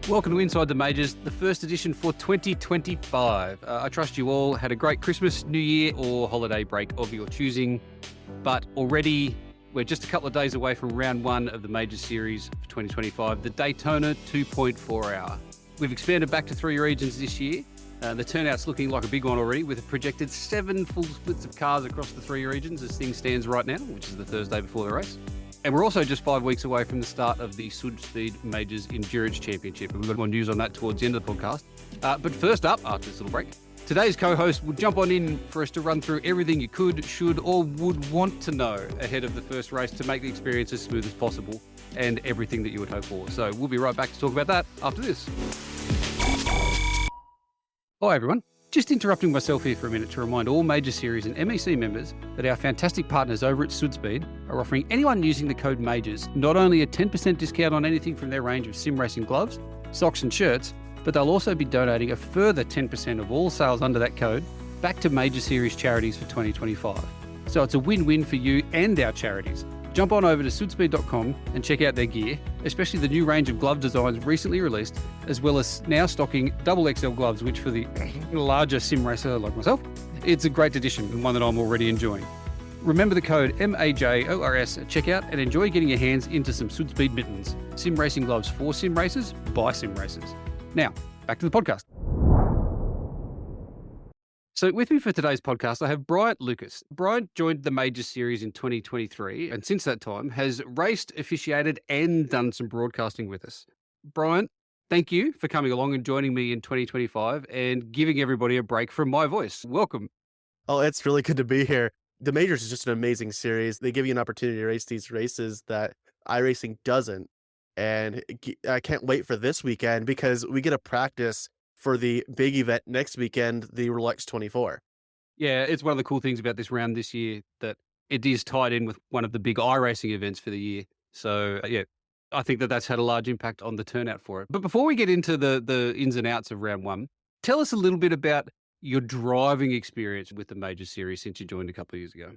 Welcome to Inside the Majors, the first edition for 2025. I trust you all had a great Christmas, New Year, or holiday break of your choosing. But already, we're just a couple of days away from round one of the Majors series for 2025, the Daytona 2.4 hour. We've expanded back to 3 regions this year. The turnout's looking like a big one already, with a projected 7 full splits of cars across the 3 regions as things stands right now, which is the Thursday before the race. And we're also just 5 weeks away from the start of the Sud Speed Majors Endurance Championship. We've got more news on that towards the end of the podcast. But first up, after this little break, today's co-host will jump on in for us to run through everything you could, should, or would want to know ahead of the first race to make the experience as smooth as possible and everything that you would hope for. So we'll be right back to talk about that after this. Hi, everyone. Just interrupting myself here for a minute to remind all Major Series and MEC members that our fantastic partners over at Sudspeed are offering anyone using the code MAJORS not only a 10% discount on anything from their range of sim racing gloves, socks and shirts, but they'll also be donating a further 10% of all sales under that code back to Major Series charities for 2025. So it's a win-win for you and our charities. Jump on over to sudspeed.com and check out their gear, especially the new range of glove designs recently released, as well as now stocking XXL gloves, which for the larger sim racer like myself, it's a great addition and one that I'm already enjoying. Remember the code MAJORS at checkout and enjoy getting your hands into some Sudspeed mittens. Sim racing gloves for sim racers by sim racers. Now, back to the podcast. So with me for today's podcast, I have Bryant Lucas. Bryant joined the Major Series in 2023 and since that time has raced, officiated and done some broadcasting with us. Bryant, thank you for coming along and joining me in 2025 and giving everybody a break from my voice. Welcome. Oh, it's really good to be here. The Majors is just an amazing series. They give you an opportunity to race these races that iRacing doesn't. And I can't wait for this weekend because we get to practice for the big event next weekend, the Rolex 24. Yeah, it's one of the cool things about this round this year that it is tied in with one of the big iRacing events for the year. So, yeah, I think that that's had a large impact on the turnout for it. But before we get into the ins and outs of round one, tell us a little bit about your driving experience with the Major Series since you joined a couple of years ago.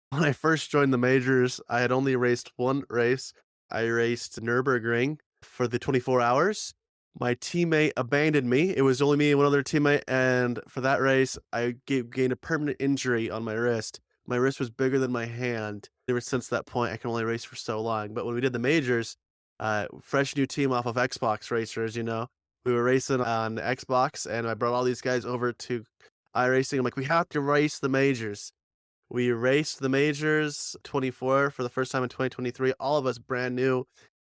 When I first joined the Majors, I had only raced one race. I raced Nürburgring for the 24 hours. My teammate abandoned me. It was only me and one other teammate, and for that race, I gained a permanent injury on my wrist. My wrist was bigger than my hand. Ever since that point, I can only race for so long. But when we did the Majors, fresh new team off of Xbox racers, we were racing on Xbox, and I brought all these guys over to iRacing. I'm like, we have to race the Majors. We raced the Majors 24 for the first time in 2023. All of us brand new.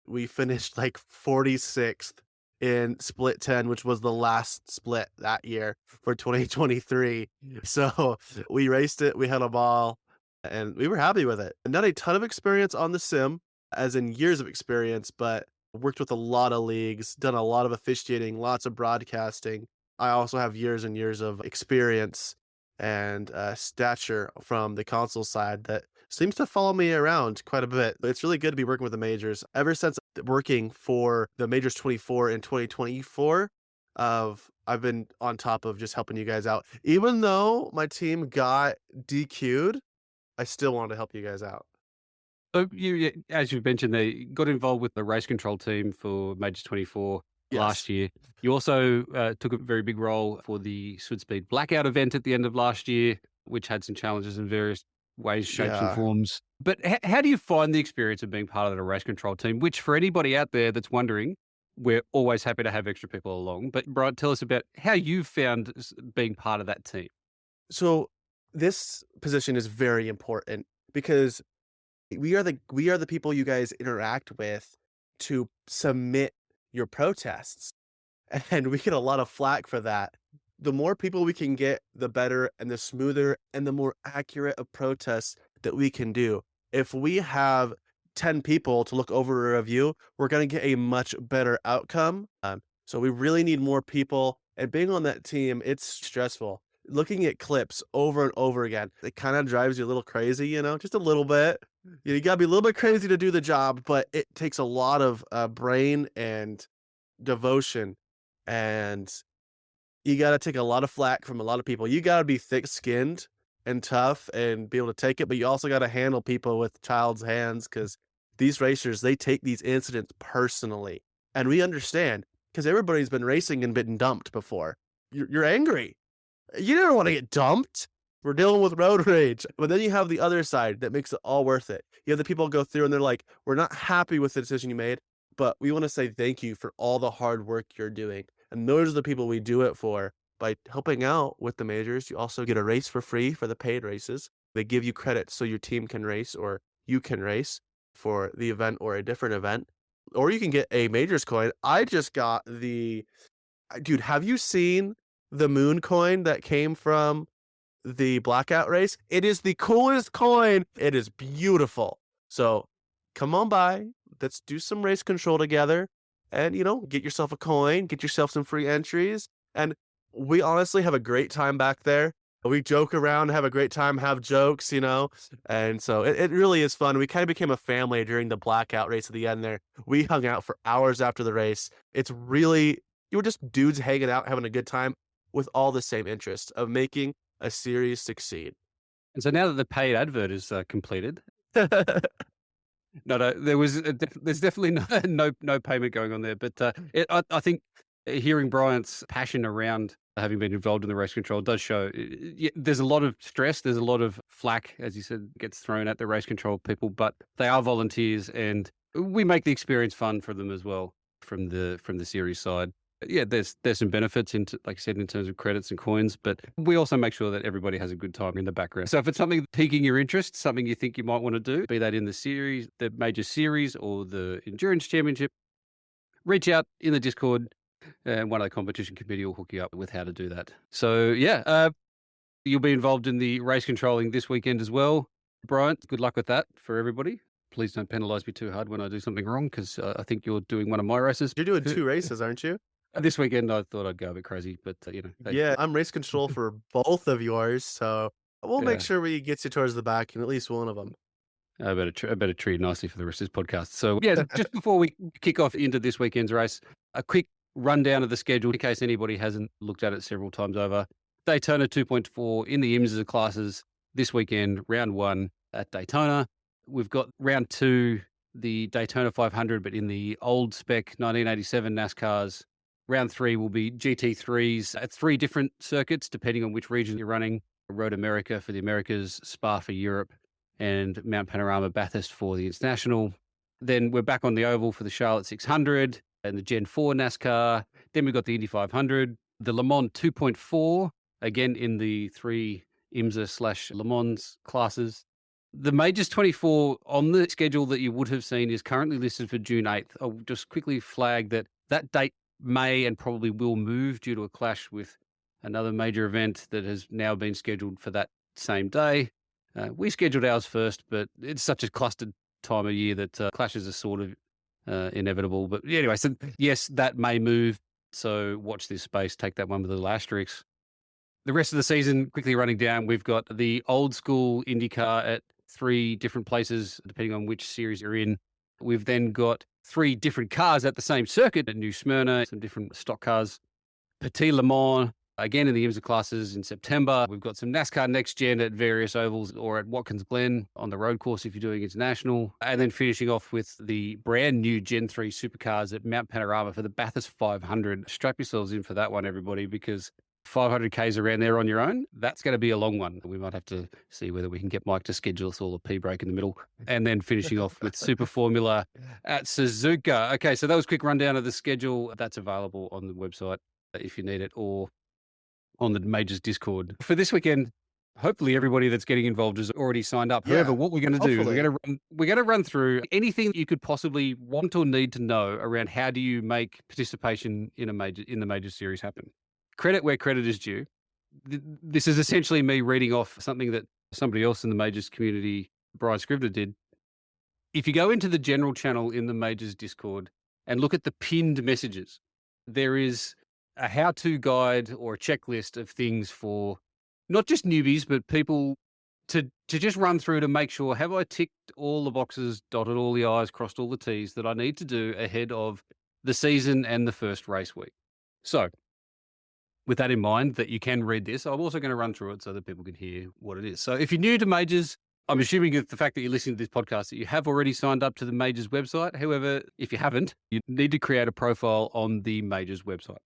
We finished like 46th in split 10, which was the last split that year for 2023. So we raced it, we had a ball, and we were happy with it. Not a ton of experience on the sim, as in years of experience, but worked with a lot of leagues, done a lot of officiating, lots of broadcasting. I also have years and years of experience and stature from the console side that seems to follow me around quite a bit. It's really good to be working with the Majors. Ever since working for the Majors 24 in 2024, I've been on top of just helping you guys out. Even though my team got DQ'd, I still wanted to help you guys out. So you, as you've mentioned, they got involved with the race control team for Majors 24 last year. You also took a very big role for the Sudspeed Blackout event at the end of last year, which had some challenges in various ways, shapes and forms. But how do you find the experience of being part of the race control team, which for anybody out there that's wondering, we're always happy to have extra people along. But Brian, tell us about how you found being part of that team. So this position is very important because we are the people you guys interact with to submit your protests. And we get a lot of flack for that. The more people we can get, the better and the smoother and the more accurate of protests that we can do. If we have 10 people to look over a review, we're going to get a much better outcome. So we really need more people. And being on that team, it's stressful. Looking at clips over and over again, it kind of drives you a little crazy, just a little bit. You got to be a little bit crazy to do the job, but it takes a lot of brain and devotion. And you got to take a lot of flack from a lot of people. You got to be thick-skinned and tough and be able to take it, but you also got to handle people with child's hands because these racers, they take these incidents personally. And we understand because everybody's been racing and been dumped before. You're angry. You never want to get dumped. We're dealing with road rage. But then you have the other side that makes it all worth it. You have the people go through and they're like, we're not happy with the decision you made, but we want to say thank you for all the hard work you're doing. And those are the people we do it for. By helping out with the majors, you also get a race for free for the paid races. They give you credit so your team can race or you can race for the event or a different event. Or you can get a majors coin. I just got dude, have you seen the moon coin that came from the blackout race? It is the coolest coin. It is beautiful. So come on by. Let's do some race control together and, get yourself a coin, get yourself some free entries. And we honestly have a great time back there. We joke around, have a great time, have jokes, and so it really is fun. We kind of became a family during the blackout race at the end there. We hung out for hours after the race. It's really, you were just dudes hanging out, having a good time with all the same interest of making a series succeed. And so now that the paid advert is completed, no, there's definitely no payment going on there. But I think hearing Bryant's passion around having been involved in the race control does show. There's a lot of stress. There's a lot of flack, as you said, gets thrown at the race control people, but they are volunteers, and we make the experience fun for them as well from the series side. Yeah, there's some benefits like I said, in terms of credits and coins, but we also make sure that everybody has a good time in the background. So if it's something piquing your interest, something you think you might want to do, be that in the series, the major series, or the endurance championship, reach out in the Discord, and one of the competition committee will hook you up with how to do that. So yeah, you'll be involved in the race controlling this weekend as well. Bryant, good luck with that for everybody. Please don't penalise me too hard when I do something wrong, because I think you're doing one of my races. You're doing 2 races, aren't you? This weekend, I thought I'd go a bit crazy, but Yeah, I'm race control for both of yours, so we'll make sure we get you towards the back in at least one of them. I better treat nicely for the rest of this podcast. So yeah, just before we kick off into this weekend's race, a quick rundown of the schedule in case anybody hasn't looked at it several times over. Daytona 2.4 in the IMSA classes this weekend, round 1 at Daytona. We've got round 2, the Daytona 500, but in the old spec 1987 NASCARs. Round 3 will be GT3s at 3 different circuits, depending on which region you're running. Road America for the Americas, Spa for Europe, and Mount Panorama Bathurst for the International. Then we're back on the oval for the Charlotte 600 and the Gen 4 NASCAR. Then we've got the Indy 500, the Le Mans 2.4, again in the 3 IMSA/Le Mans classes. The Majors 24 on the schedule that you would have seen is currently listed for June 8th. I'll just quickly flag that date may and probably will move due to a clash with another major event that has now been scheduled for that same day. We scheduled ours first, but it's such a clustered time of year that clashes are sort of inevitable. But anyway, so yes, that may move. So watch this space, take that one with a little asterisk. The rest of the season, quickly running down, we've got the old school IndyCar at 3 different places, depending on which series you're in. We've then got 3 different cars at the same circuit at New Smyrna, some different stock cars. Petit Le Mans, again in the IMSA classes in September. We've got some NASCAR Next Gen at various ovals or at Watkins Glen on the road course if you're doing international. And then finishing off with the brand new Gen 3 supercars at Mount Panorama for the Bathurst 500. Strap yourselves in for that one, everybody, because 500 Ks around there on your own, that's going to be a long one. We might have to see whether we can get Mike to schedule us all a pee break in the middle. And then finishing off with Super Formula at Suzuka. Okay, so that was a quick rundown of the schedule. That's available on the website if you need it, or on the Majors Discord. For this weekend, hopefully everybody that's getting involved has already signed up. However, what we're going to do is we're going to run through anything you could possibly want or need to know around how do you make participation in the major series happen. Credit where credit is due. This is essentially me reading off something that somebody else in the Majors community, Brian Scrivener, did. If you go into the general channel in the Majors Discord and look at the pinned messages, there is a how-to guide or a checklist of things for not just newbies, but people to just run through to make sure, have I ticked all the boxes, dotted all the I's, crossed all the T's that I need to do ahead of the season and the first race week. So with that in mind, that you can read this, I'm also going to run through it so that people can hear what it is. So if you're new to Majors, I'm assuming with the fact that you're listening to this podcast that you have already signed up to the Majors website. However, if you haven't, you need to create a profile on the Majors website.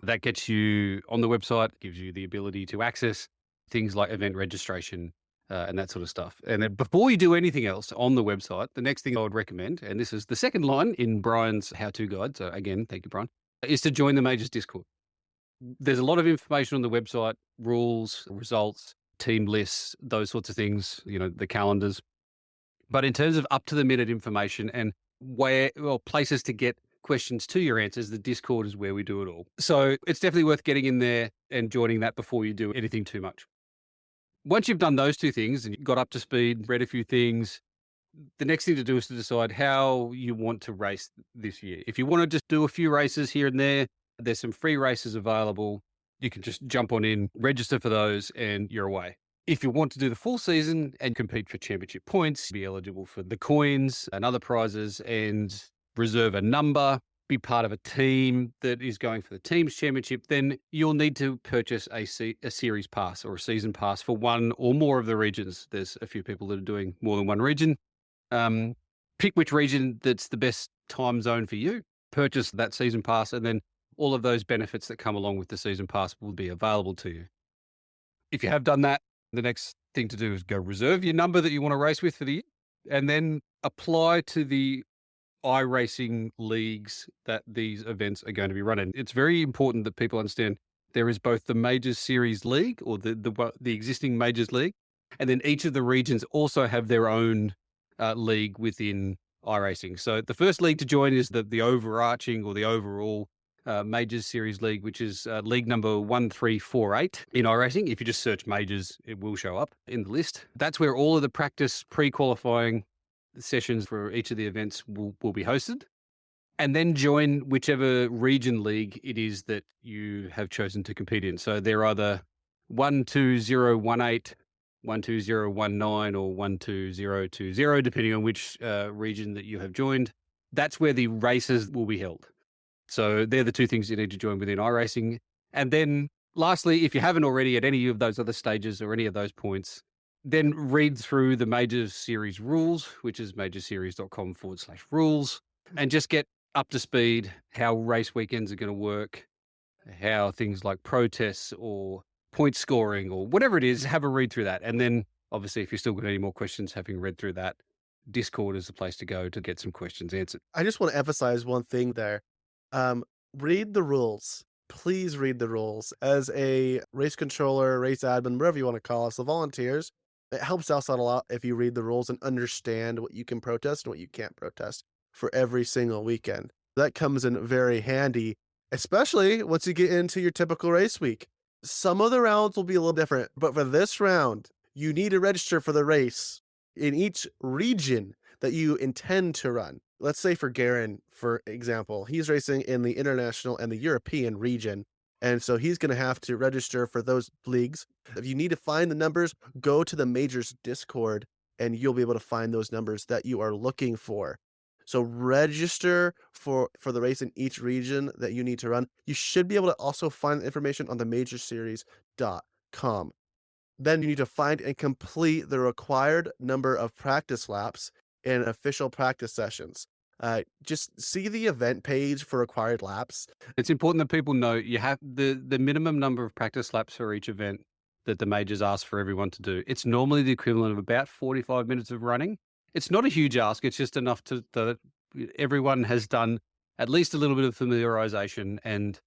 That gets you on the website, gives you the ability to access things like event registration and that sort of stuff. And then before you do anything else on the website, the next thing I would recommend, and this is the second line in Brian's how-to guide, so again, thank you, Brian, is to join the Majors Discord. There's a lot of information on the website, rules, results, team lists, those sorts of things, the calendars. But in terms of up to the minute information and places to get questions to your answers, the Discord is where we do it all. So it's definitely worth getting in there and joining that before you do anything too much. Once you've done those two things and you got up to speed, read a few things, the next thing to do is to decide how you want to race this year. If you want to just do a few races here and there, there's some free races available. You can just jump on in, register for those, and you're away. If you want to do the full season and compete for championship points, be eligible for the coins and other prizes and reserve a number, be part of a team that is going for the team's championship, then you'll need to purchase a series pass or a season pass for one or more of the regions. There's a few people that are doing more than one region. Pick which region that's the best time zone for you, purchase that season pass, and then all of those benefits that come along with the season pass will be available to you. If you have done that, the next thing to do is go reserve your number that you want to race with for the year, and then apply to the iRacing leagues that these events are going to be running. It's very important that people understand there is both the Majors Series League or the existing Majors League, and then each of the regions also have their own league within iRacing. So the first league to join is the overarching or the overall Majors Series League, which is league number 1348 in iRacing. If you just search Majors, it will show up in the list. That's where all of the practice pre-qualifying sessions for each of the events will be hosted. And then join whichever region league it is that you have chosen to compete in. So they're either 12018, 12019, or 12020, depending on which region that you have joined. That's where the races will be held. So they're the two things you need to join within iRacing. And then lastly, if you haven't already at any of those other stages or any of those points, then read through the Majors Series rules, which is majorseries.com/rules, and just get up to speed how race weekends are going to work, how things like protests or point scoring or whatever it is, have a read through that. And then obviously, if you've still got any more questions, having read through that, Discord is the place to go to get some questions answered. I just want to emphasize one thing there. Read the rules. Please read the rules. As a race controller, race admin, whatever you want to call us, the volunteers, it helps us out a lot if you read the rules and understand what you can protest and what you can't protest for every single weekend. That comes in very handy, especially once you get into your typical race week. Some of the rounds will be a little different, but for this round, you need to register for the race in each region that you intend to run. Let's say for Garen, for example, he's racing in the international and the European region. And so he's going to have to register for those leagues. If you need to find the numbers, go to the Majors Discord and you'll be able to find those numbers that you are looking for. So register for the race in each region that you need to run. You should be able to also find information on the majorseries.com. Then you need to find and complete the required number of practice laps in official practice sessions. Just see the event page for required laps. It's important that people know you have the minimum number of practice laps for each event that the majors ask for everyone to do. It's normally the equivalent of about 45 minutes of running. It's not a huge ask. It's just enough that everyone has done at least a little bit of familiarization and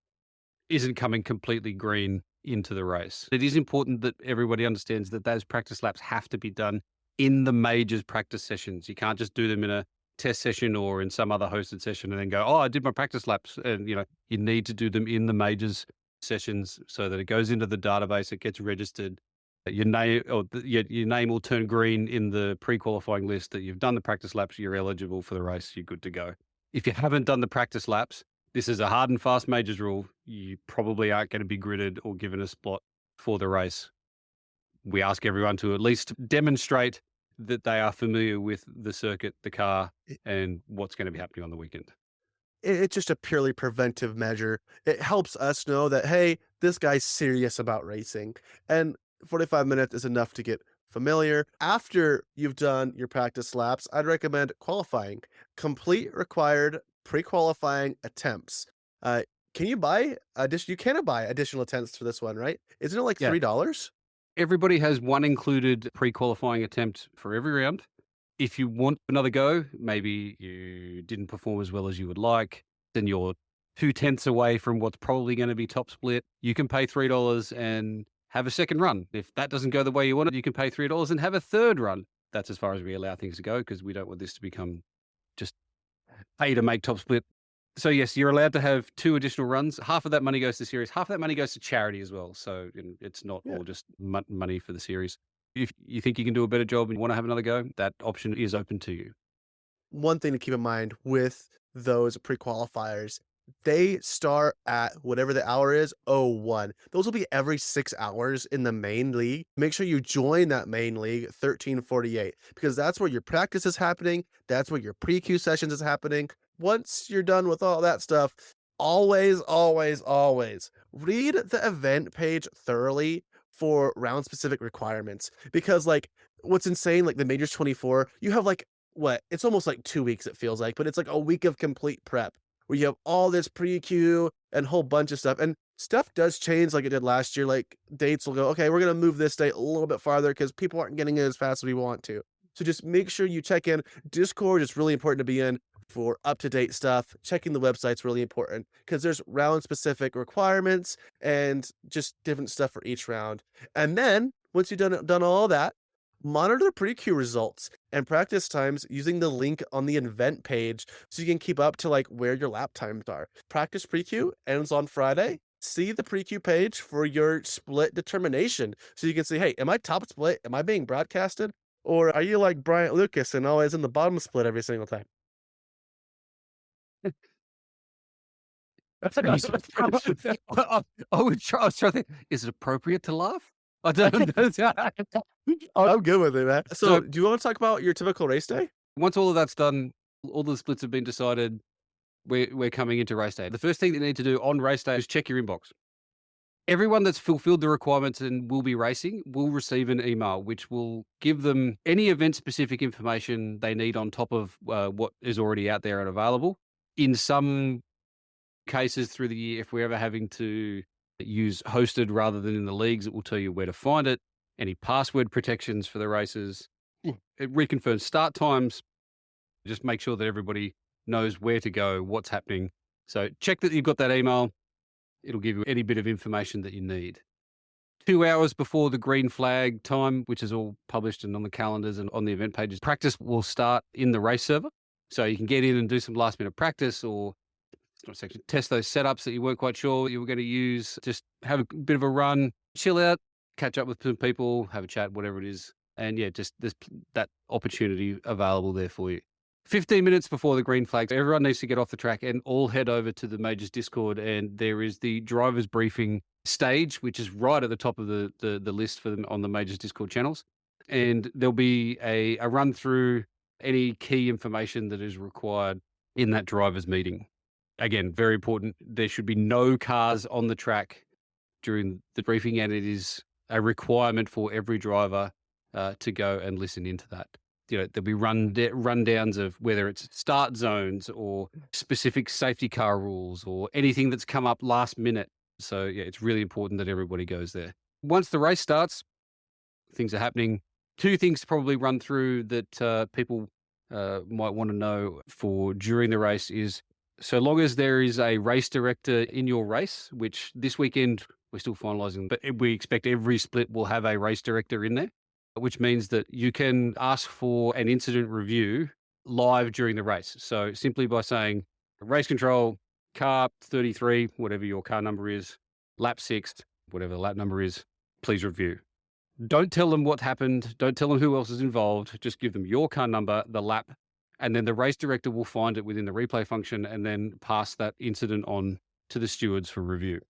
isn't coming completely green into the race. It is important that everybody understands that those practice laps have to be done in the majors practice sessions. You can't just do them in a test session or in some other hosted session and then go, oh, I did my practice laps. And, you need to do them in the majors sessions so that it goes into the database, it gets registered. Your name your name will turn green in the pre-qualifying list that you've done the practice laps, you're eligible for the race, you're good to go. If you haven't done the practice laps, this is a hard and fast majors rule. You probably aren't going to be gridded or given a spot for the race. We ask everyone to at least demonstrate that they are familiar with the circuit, the car, and what's going to be happening on the weekend. It's just a purely preventive measure. It helps us know that, hey, this guy's serious about racing. And 45 minutes is enough to get familiar. After you've done your practice laps, I'd recommend qualifying. Complete required pre-qualifying attempts. Uh, can you buy addition? You can buy additional attempts for this one, right? Isn't it like Yeah. $3? Everybody has one included pre-qualifying attempt for every round. If you want another go, maybe you didn't perform as well as you would like, then you're 2/10 away from what's probably going to be top split. You can pay $3 and have a second run. If that doesn't go the way you want it, you can pay $3 and have a third run. That's as far as we allow things to go because we don't want this to become just pay to make top split. So yes, you're allowed to have 2 additional runs. Half of that money goes to series, half of that money goes to charity as well. So it's not Yeah. all just money for the series. If you think you can do a better job and you want to have another go, that option is open to you. One thing to keep in mind with those pre-qualifiers, they start at whatever the hour is, 01. Those will be every 6 hours in the main league. Make sure you join that main league 1348 because that's where your practice is happening. That's where your pre-Q sessions is happening. Once you're done with all that stuff, always, always, always read the event page thoroughly for round specific requirements because like what's insane, like the majors 24, you have like what it's almost like 2 weeks, it feels like, but it's like a week of complete prep where you have all this pre-Q and whole bunch of stuff. And stuff does change like it did last year. Like dates will go, okay, we're gonna move this date a little bit farther because people aren't getting it as fast as we want to. So just make sure you check in. Discord is really important to be in for up-to-date stuff. Checking the website's really important because there's round specific requirements and just different stuff for each round. And then once you've done all that, monitor the pre-Q results and practice times using the link on the event page so you can keep up to like where your lap times are. Practice pre-Q ends on Friday. See the pre-Q page for your split determination so you can see, hey, am I top split? Am I being broadcasted? Or are you like Bryant Lucas and always in the bottom split every single time? I I was trying to think, is it appropriate to laugh? I don't know. I'm good with it, man. So, So do you want to talk about your typical race day? once all of that's done, all the splits have been decided, we're coming into race day. The first thing that you need to do on race day is check your inbox. Everyone that's fulfilled the requirements and will be racing will receive an email, which will give them any event-specific information they need on top of what is already out there and available. In some cases through the year, if we're ever having to use hosted rather than in the leagues, it will tell you where to find it, any password protections for the races. It reconfirms start times. Just make sure that everybody knows where to go, what's happening. So check that you've got that email. It'll give you any bit of information that you need. 2 hours before the green flag time, which is all published and on the calendars and on the event pages, practice will start in the race server. So you can get in and do some last minute practice or test those setups that you weren't quite sure you were going to use. Just have a bit of a run, chill out, catch up with some people, have a chat, whatever it is. And yeah, just there's that opportunity available there for you. 15 minutes before the green flag, everyone needs to get off the track and all head over to the Majors Discord. And there is the driver's briefing stage, which is right at the top of the list for them on the Majors Discord channels. And there'll be a run through any key information that is required in that driver's meeting. Again, very important. There should be no cars on the track during the briefing, and it is a requirement for every driver to go and listen into that. There'll be rundowns of whether it's start zones or specific safety car rules or anything that's come up last minute. So yeah, it's really important that everybody goes there. Once the race starts, things are happening. 2 things to probably run through that people might want to know for during the race is, so long as there is a race director in your race, which this weekend we're still finalising, but we expect every split will have a race director in there, which means that you can ask for an incident review live during the race. So simply by saying race control, car 33, whatever your car number is, lap 6, whatever the lap number is, please review. Don't tell them what happened. Don't tell them who else is involved. Just give them your car number, the lap, and then the race director will find it within the replay function and then pass that incident on to the stewards for review.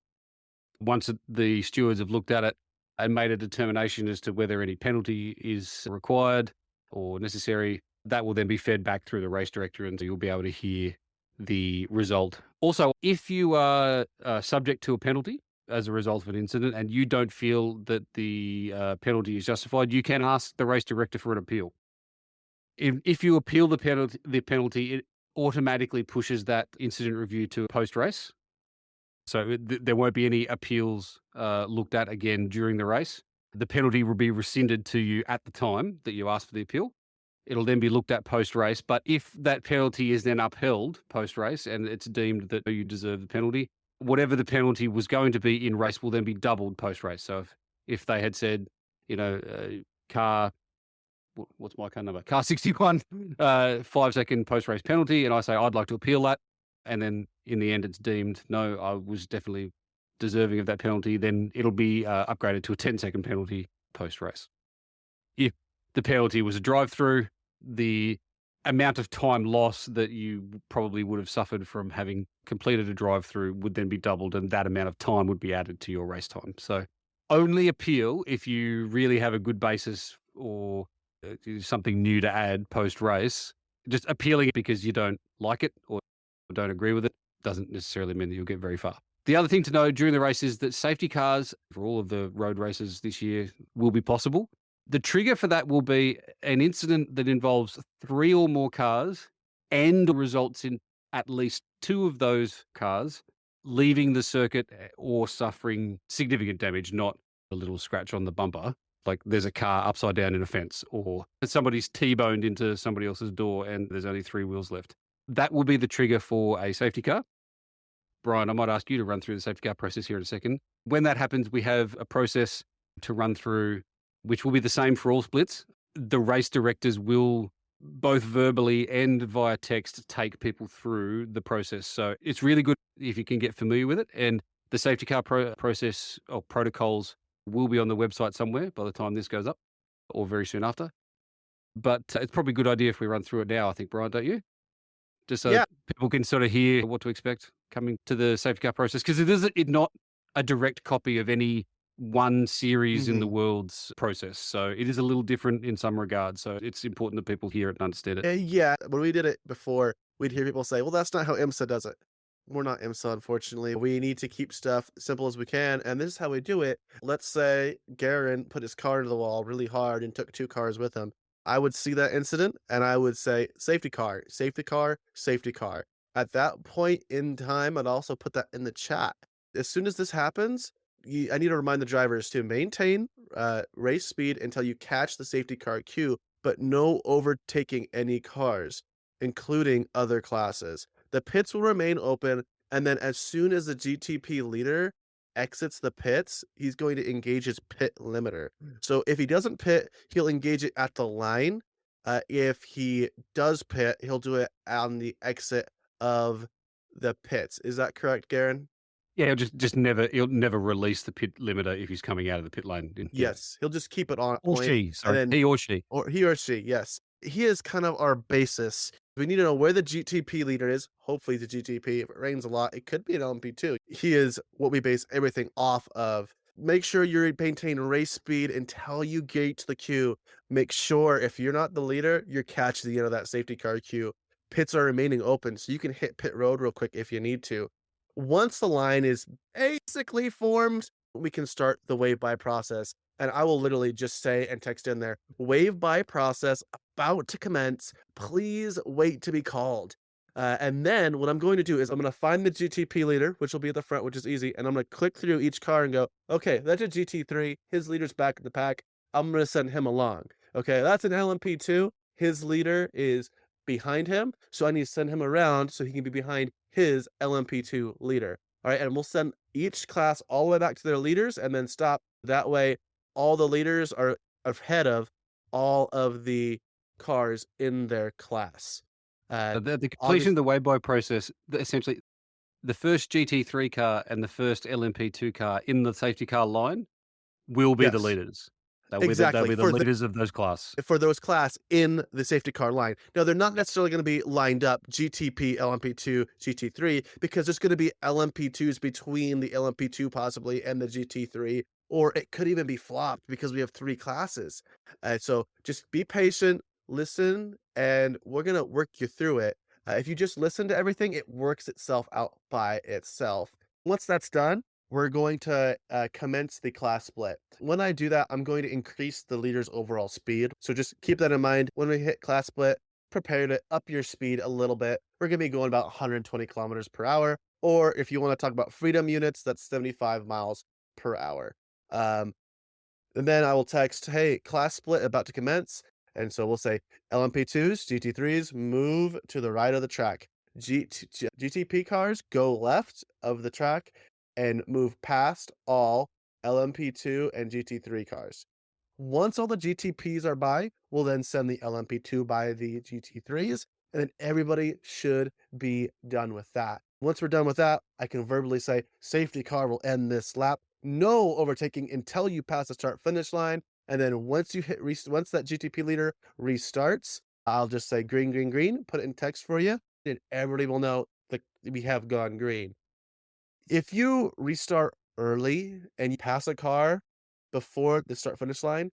Once the stewards have looked at it and made a determination as to whether any penalty is required or necessary, that will then be fed back through the race director and you'll be able to hear the result. Also, if you are subject to a penalty, as a result of an incident and you don't feel that the penalty is justified, you can ask the race director for an appeal. If you appeal the penalty, it automatically pushes that incident review to post race. So there won't be any appeals looked at again during the race. The penalty will be rescinded to you at the time that you asked for the appeal. It'll then be looked at post race. But if that penalty is then upheld post race and it's deemed that you deserve the penalty, whatever the penalty was going to be in race will then be doubled post race. So if they had said, car what's my car number? Car 61, 5-second post race penalty. And I say, I'd like to appeal that. And then in the end, it's deemed, no, I was definitely deserving of that penalty. Then it'll be upgraded to a 10-second penalty post race. If the penalty was a drive through, the amount of time loss that you probably would have suffered from having completed a drive through would then be doubled, and that amount of time would be added to your race time. So only appeal if you really have a good basis or something new to add post race. Just appealing it because you don't like it or don't agree with it doesn't necessarily mean that you'll get very far. The other thing to know during the race is that safety cars for all of the road races this year will be possible. The trigger for that will be an incident that involves 3 or more cars and results in at least 2 of those cars leaving the circuit or suffering significant damage, not a little scratch on the bumper. Like there's a car upside down in a fence or somebody's T-boned into somebody else's door and there's only 3 wheels left. That will be the trigger for a safety car. Brian, I might ask you to run through the safety car process here in a second. When that happens, we have a process to run through, which will be the same for all splits. The race directors will both verbally and via text take people through the process. So it's really good if you can get familiar with it. And the safety car process or protocols will be on the website somewhere by the time this goes up or very soon after. But it's probably a good idea if we run through it now, I think, Brian, don't you? Just so Yeah. people can sort of hear what to expect coming to the safety car process. Because it's not a direct copy of any one series in the Mhm. world's process. So it is a little different in some regards. So it's important that people hear it and understand it. Yeah, when we did it before, we'd hear people say, "Well, that's not how IMSA does it." We're not IMSA, unfortunately. We need to keep stuff simple as we can, and this is how we do it. Let's say Garen put his car into the wall really hard and took 2 cars with him. I would see that incident and I would say, "Safety car, safety car, safety car." At that point in time, I'd also put that in the chat. As soon as this happens, I need to remind the drivers to maintain race speed until you catch the safety car cue, but no overtaking any cars, including other classes. The pits will remain open, and then as soon as the GTP leader exits the pits, he's going to engage his pit limiter. So if he doesn't pit, he'll engage it at the line. If he does pit, he'll do it on the exit of the pits. Is that correct, Garen? Yeah, he'll never release the pit limiter if he's coming out of the pit lane. Yeah. Yes, he'll just keep it on Or point, she, and sorry. then He or she. or he or she, yes. He is kind of our basis. We need to know where the GTP leader is. Hopefully the GTP. If it rains a lot, it could be an LMP2. He is what we base everything off of. Make sure you maintain race speed until you gate the queue. Make sure if you're not the leader, you're catching the end of that safety car queue. Pits are remaining open, so you can hit pit road real quick if you need to. Once the line is basically formed, we can start the wave by process. And I will literally just say and text in there, wave by process about to commence. Please wait to be called. And then what I'm going to do is I'm going to find the GTP leader, which will be at the front, which is easy. And I'm going to click through each car and go, okay, that's a GT3. His leader's back in the pack. I'm going to send him along. Okay, that's an LMP2. His leader is behind him. So I need to send him around so he can be behind his LMP2 leader. All right, and we'll send each class all the way back to their leaders and then stop. That way, all the leaders are ahead of all of the cars in their class. The completion Obvious of the wave by process, essentially, the first GT3 car and the first LMP2 car in the safety car line will be the Yes, leaders. They'll exactly. be the leaders of those class. For those class in the safety car line. Now, they're not necessarily going to be lined up GTP, LMP2, GT3, because there's going to be LMP2s between the LMP2 possibly and the GT3, or it could even be flopped because we have 3 classes. So just be patient, listen, and we're going to work you through it. If you just listen to everything, it works itself out by itself. Once that's done, we're going to commence the class split. When I do that, I'm going to increase the leader's overall speed. So just keep that in mind. When we hit class split, prepare to up your speed a little bit. We're going to be going about 120 kilometers per hour. Or if you want to talk about freedom units, that's 75 miles per hour. And then I will text, hey, class split about to commence. And so we'll say LMP2s, GT3s, move to the right of the track. GTP cars go left of the track and move past all LMP2 and GT3 cars. Once all the GTPs are by, we'll then send the LMP2 by the GT3s, and then everybody should be done with that. Once we're done with that, I can verbally say, safety car will end this lap. No overtaking until you pass the start finish line. And then once you once that GTP leader restarts, I'll just say green, green, green, put it in text for you, and everybody will know that we have gone green. If you restart early and you pass a car before the start finish line,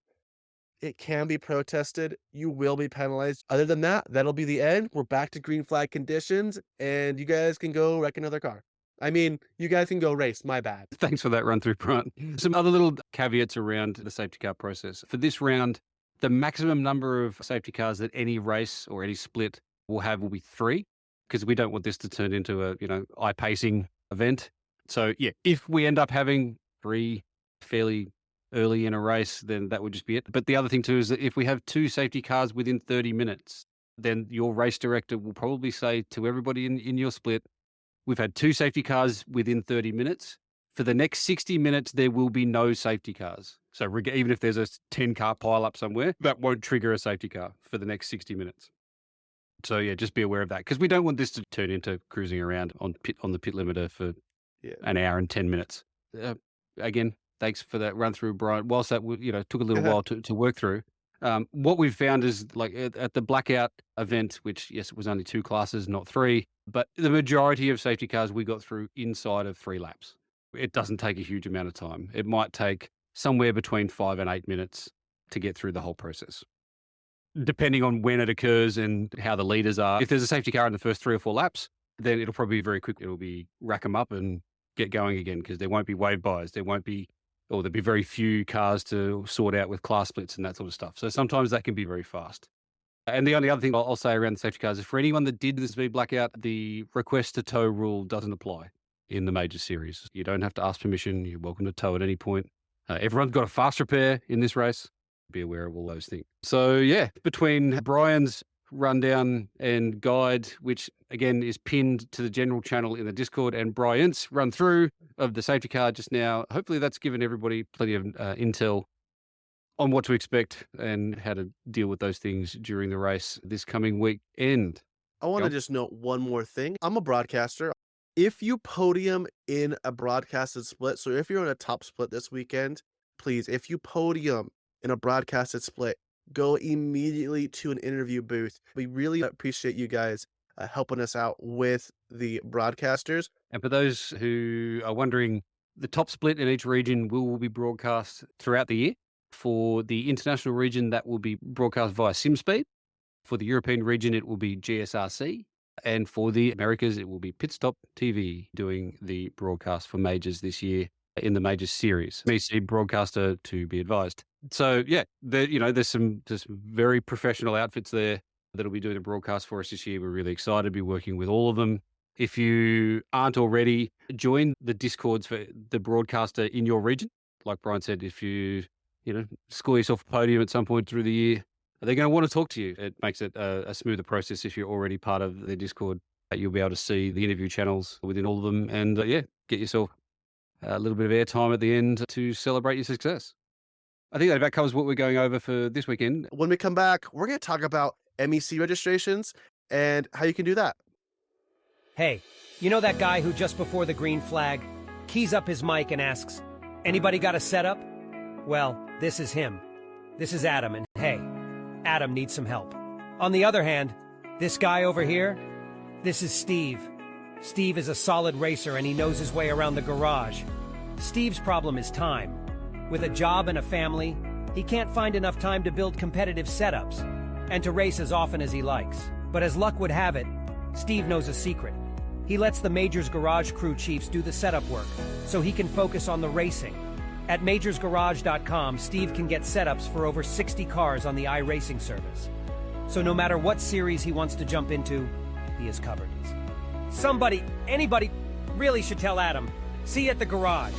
it can be protested. You will be penalized. Other than that, that'll be the end. We're back to green flag conditions, and you guys can go wreck another car. I mean, you guys can go race. My bad. Thanks for that run through, Bryant. Some other little caveats around the safety car process. For this round, the maximum number of safety cars that any race or any split will have will be 3, because we don't want this to turn into a, eye-pacing event. So, yeah, if we end up having 3 fairly early in a race, then that would just be it. But the other thing too is that if we have 2 safety cars within 30 minutes, then your race director will probably say to everybody in your split, we've had 2 safety cars within 30 minutes. For the next 60 minutes, there will be no safety cars. So even if there's a 10-car pile-up somewhere, that won't trigger a safety car for the next 60 minutes. So, yeah, just be aware of that, because we don't want this to turn into cruising around on the pit limiter for an hour and 10 minutes. Again, thanks for that run through, Brian. Whilst that took a little while to work through, what we've found is, like at the blackout event, which yes, it was only 2 classes, not 3, but the majority of safety cars we got through inside of 3 laps. It doesn't take a huge amount of time. It might take somewhere between 5 and 8 minutes to get through the whole process, depending on when it occurs and how the leaders are. If there's a safety car in the first 3 or 4 laps, then it'll probably be very quick. It'll be rack them up and get going again, because there won't be wave bys. There'll be very few cars to sort out with class splits and that sort of stuff. So sometimes that can be very fast. And the only other thing I'll say around the safety cars is, for anyone that did the speed blackout, the request to tow rule doesn't apply in the major series. You don't have to ask permission. You're welcome to tow at any point. Everyone's got a fast repair in this race. Be aware of all those things. So yeah, between Brian's rundown and guide, which again is pinned to the general channel in the Discord, and Bryant's run through of the safety car just now, hopefully that's given everybody plenty of intel on what to expect and how to deal with those things during the race this coming weekend. I want to just note one more thing. I'm a broadcaster. If you podium in a broadcasted split, so if you're in a top split this weekend, please, if you podium in a broadcasted split, go immediately to an interview booth. We really appreciate you guys helping us out with the broadcasters. And for those who are wondering, the top split in each region will be broadcast throughout the year. For the international region, that will be broadcast via SimSpeed. For the European region, it will be GSRC. And for the Americas, it will be Pitstop TV doing the broadcast for majors this year in the major series. MEC broadcaster to be advised. So yeah, there's some very professional outfits there that'll be doing the broadcast for us this year. We're really excited to be working with all of them. If you aren't already, join the Discords for the broadcaster in your region. Like Brian said, if you score yourself a podium at some point through the year, they're going to want to talk to you. It makes it a smoother process if you're already part of the Discord. You'll be able to see the interview channels within all of them, and get yourself a little bit of airtime at the end to celebrate your success. I think that about covers what we're going over for this weekend. When we come back, we're going to talk about MEC registrations and how you can do that. Hey, you know that guy who just before the green flag keys up his mic and asks, anybody got a setup? Well, this is him. This is Adam, and hey, Adam needs some help. On the other hand, this guy over here, this is Steve. Steve is a solid racer and he knows his way around the garage. Steve's problem is time. With a job and a family, he can't find enough time to build competitive setups and to race as often as he likes. But as luck would have it, Steve knows a secret. He lets the Majors Garage crew chiefs do the setup work, so he can focus on the racing. At majorsgarage.com, Steve can get setups for over 60 cars on the iRacing service. So no matter what series he wants to jump into, he is covered. Somebody, anybody, really should tell Adam. See you at the garage.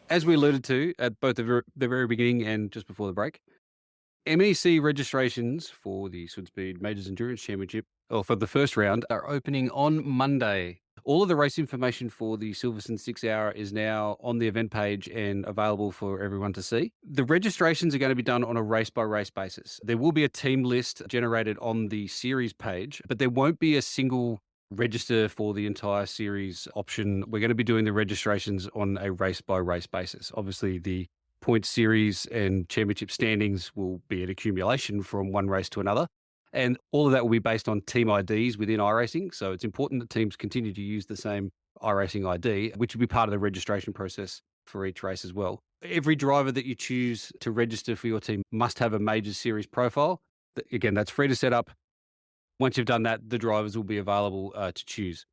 As we alluded to at both the very beginning and just before the break, MEC registrations for the Swoodspeed Majors Endurance Championship, or for the first round, are opening on Monday. All of the race information for the Silverstone 6 Hour is now on the event page and available for everyone to see. The registrations are going to be done on a race-by-race basis. There will be a team list generated on the series page, but there won't be a single register for the entire series option. We're going to be doing the registrations on a race-by-race basis. Obviously, the point series and championship standings will be an accumulation from one race to another. And all of that will be based on team IDs within iRacing. So it's important that teams continue to use the same iRacing ID, which will be part of the registration process for each race as well. Every driver that you choose to register for your team must have a Major Series profile. Again, that's free to set up. Once you've done that, the drivers will be available to choose.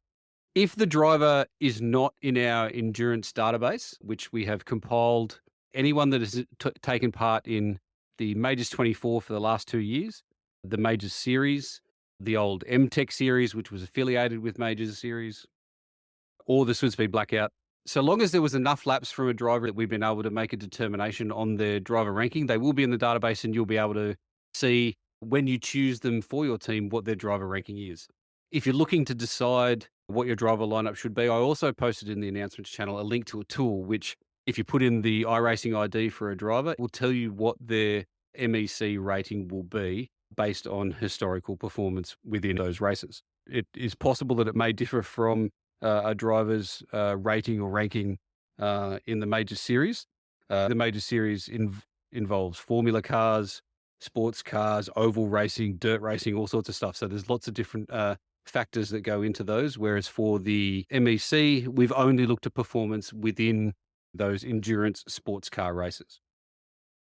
If the driver is not in our endurance database, which we have compiled, anyone that has taken part in the Majors 24 for the last 2 years, the Majors Series, the old MTech Series, which was affiliated with Majors Series, or the Swoodspeed Blackout, so long as there was enough laps from a driver that we've been able to make a determination on their driver ranking, they will be in the database and you'll be able to see when you choose them for your team what their driver ranking is. If you're looking to decide what your driver lineup should be, I also posted in the announcements channel a link to a tool which, if you put in the iRacing ID for a driver, it will tell you what their MEC rating will be based on historical performance within those races. It is possible that it may differ from a driver's rating or ranking in the Major Series. The Major Series involves formula cars, sports cars, oval racing, dirt racing, all sorts of stuff. So there's lots of different factors that go into those. Whereas for the MEC, we've only looked at performance within those endurance sports car races.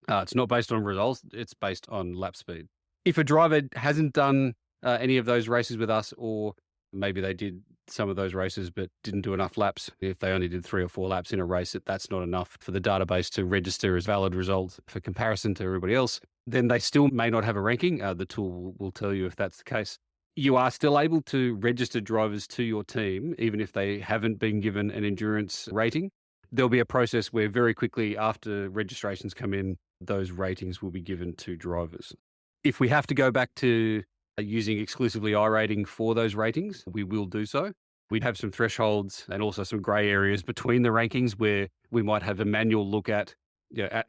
It's not based on results, it's based on lap speed. If a driver hasn't done any of those races with us, or maybe they did some of those races but didn't do enough laps, if they only did 3 or 4 laps in a race, that's not enough for the database to register as valid results for comparison to everybody else, then they still may not have a ranking. The tool will tell you if that's the case. You are still able to register drivers to your team, even if they haven't been given an endurance rating. There'll be a process where very quickly after registrations come in, those ratings will be given to drivers. If we have to go back to using exclusively iRating for those ratings, we will do so. We'd have some thresholds and also some grey areas between the rankings where we might have a manual look at,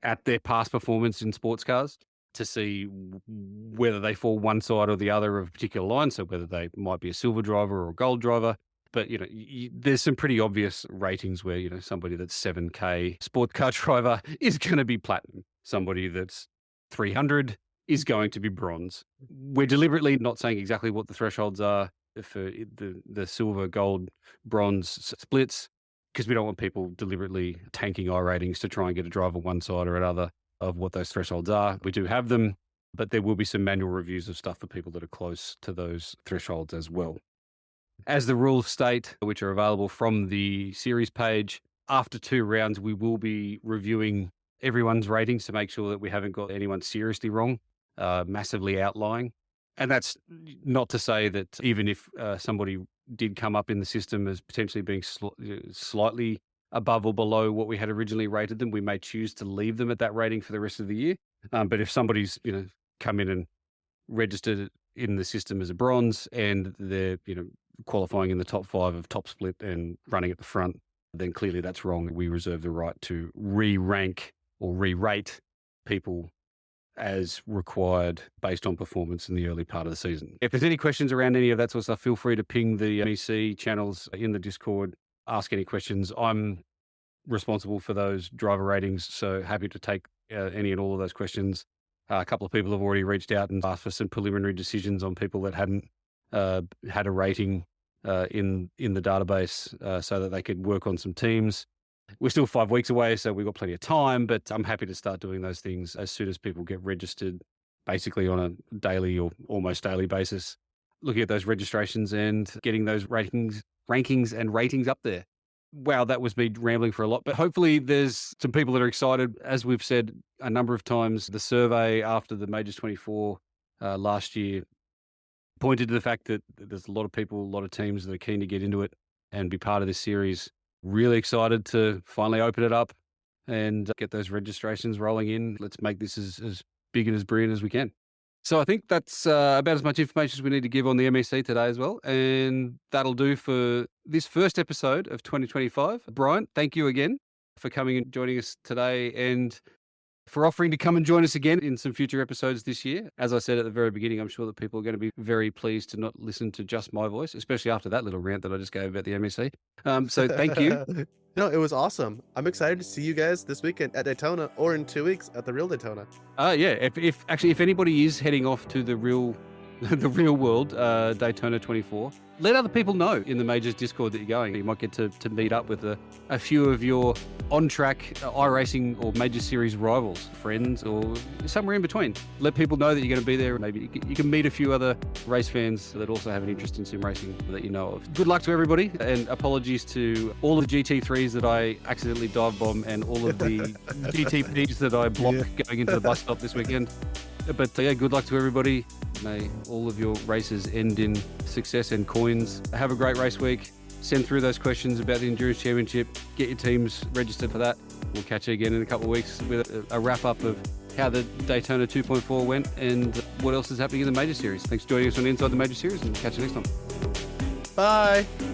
at their past performance in sports cars to see whether they fall one side or the other of a particular line. So whether they might be a silver driver or a gold driver. But, there's some pretty obvious ratings where, somebody that's 7K sport car driver is going to be platinum. Somebody that's 300 is going to be bronze. We're deliberately not saying exactly what the thresholds are for the silver, gold, bronze splits, because we don't want people deliberately tanking iRatings to try and get a driver one side or another of what those thresholds are. We do have them, but there will be some manual reviews of stuff for people that are close to those thresholds as well. As the rules state, which are available from the series page, after 2 rounds, we will be reviewing everyone's ratings to make sure that we haven't got anyone seriously wrong, massively outlying. And that's not to say that even if somebody did come up in the system as potentially being slightly above or below what we had originally rated them, we may choose to leave them at that rating for the rest of the year. But if somebody's, come in and registered in the system as a bronze and they're, qualifying in the top 5 of top split and running at the front, then clearly that's wrong. We reserve the right to re-rank or re-rate people as required based on performance in the early part of the season. If there's any questions around any of that sort of stuff, feel free to ping the MEC channels in the Discord, ask any questions. I'm responsible for those driver ratings, so happy to take any and all of those questions. A couple of people have already reached out and asked for some preliminary decisions on people that hadn't had a rating in the database so that they could work on some teams. We're still 5 weeks away, so we've got plenty of time, but I'm happy to start doing those things as soon as people get registered basically on a daily or almost daily basis, looking at those registrations and getting those rankings and ratings up there. Wow, that was me rambling for a lot, but hopefully there's some people that are excited. As we've said a number of times, the survey after the Majors 24 last year pointed to the fact that there's a lot of people, a lot of teams that are keen to get into it and be part of this series. Really excited to finally open it up and get those registrations rolling in. Let's make this as big and as brilliant as we can. So I think that's about as much information as we need to give on the MEC today as well. And that'll do for this first episode of 2025. Bryant, thank you again for coming and joining us today and for offering to come and join us again in some future episodes this year. As I said at the very beginning, I'm sure that people are going to be very pleased to not listen to just my voice, especially after that little rant that I just gave about the MEC. So thank you. No, it was awesome. I'm excited to see you guys this weekend at Daytona or in 2 weeks at the real Daytona. Yeah, if anybody is heading off to the real world, Daytona 24, let other people know in the Majors Discord that you're going. You might get to meet up with a few of your on-track iRacing or Major Series rivals, friends, or somewhere in between. Let people know that you're going to be there. Maybe you can meet a few other race fans that also have an interest in sim racing that you know of. Good luck to everybody, and apologies to all of the GT3s that I accidentally dive bomb and all of the GTPs that I blocked going into the bus stop this weekend. But yeah, good luck to everybody. May all of your races end in success and coins. Have a great race week. Send through those questions about the Endurance Championship. Get your teams registered for that. We'll catch you again in a couple of weeks with a wrap-up of how the Daytona 2.4 went and what else is happening in the Major Series. Thanks for joining us on Inside the Major Series, and catch you next time. Bye.